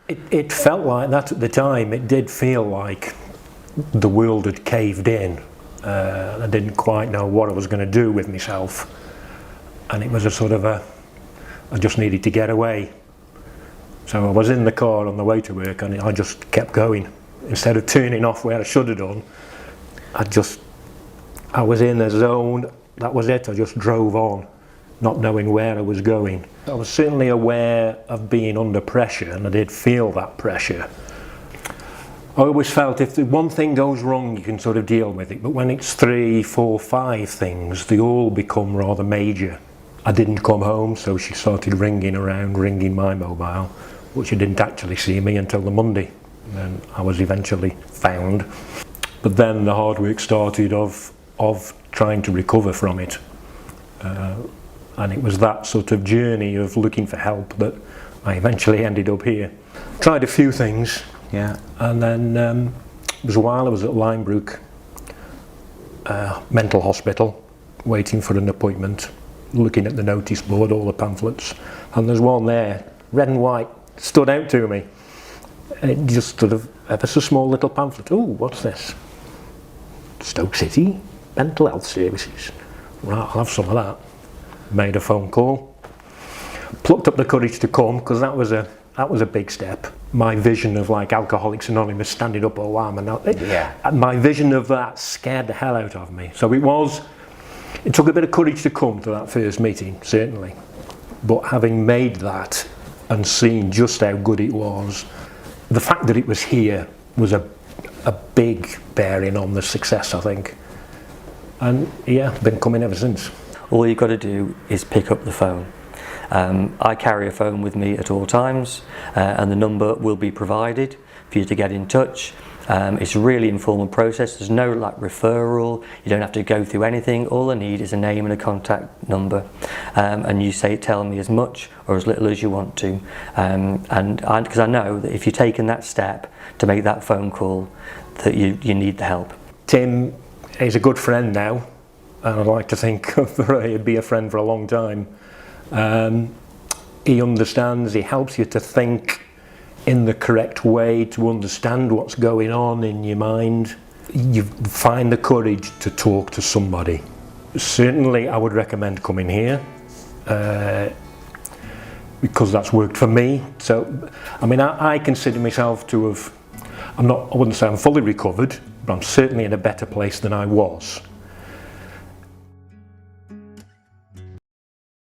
It felt like that at the time. It did feel like the world had caved in. I didn't quite know what I was going to do with myself, and it was a sort of I just needed to get away. So I was in the car on the way to work, and I just kept going. Instead of turning off where I should have done, I was in a zone. That was it. I just drove on, not knowing where I was going. I was certainly aware of being under pressure, and I did feel that pressure. I always felt if the one thing goes wrong, you can sort of deal with it, but when it's 3, 4, 5 things, they all become rather major. I didn't come home, so she started ringing my mobile, but she didn't actually see me until the Monday. And I was eventually found. But then the hard work started of trying to recover from it. And it was that sort of journey of looking for help that I eventually ended up here. Tried a few things. Yeah. And then it was a while I was at Linebrook mental hospital, waiting for an appointment, looking at the notice board, all the pamphlets, and there's one there, red and white, stood out to me. It just sort of, ever so small little pamphlet. Oh, what's this? Stoke City Mental Health Services. Right, I'll have some of that. Made a phone call, plucked up the courage to come, because that was a big step. My vision of like Alcoholics Anonymous standing up all arm and that, my vision of that scared the hell out of me. So it took a bit of courage to come to that first meeting, certainly. But having made that and seen just how good it was, the fact that it was here was a big bearing on the success, I think. And yeah, been coming ever since. All you've got to do is pick up the phone. I carry a phone with me at all times, and the number will be provided for you to get in touch. It's a really informal process. There's no like referral. You don't have to go through anything. All I need is a name and a contact number, and you tell me as much or as little as you want to. Because I know that if you've taken that step to make that phone call, that you need the help. Tim is a good friend now, and I'd like to think he'd be a friend for a long time. He understands. He helps you to think in the correct way, to understand what's going on in your mind. You find the courage to talk to somebody. Certainly I would recommend coming here, because that's worked for me. So, I mean, I consider myself to have, I wouldn't say I'm fully recovered, but I'm certainly in a better place than I was.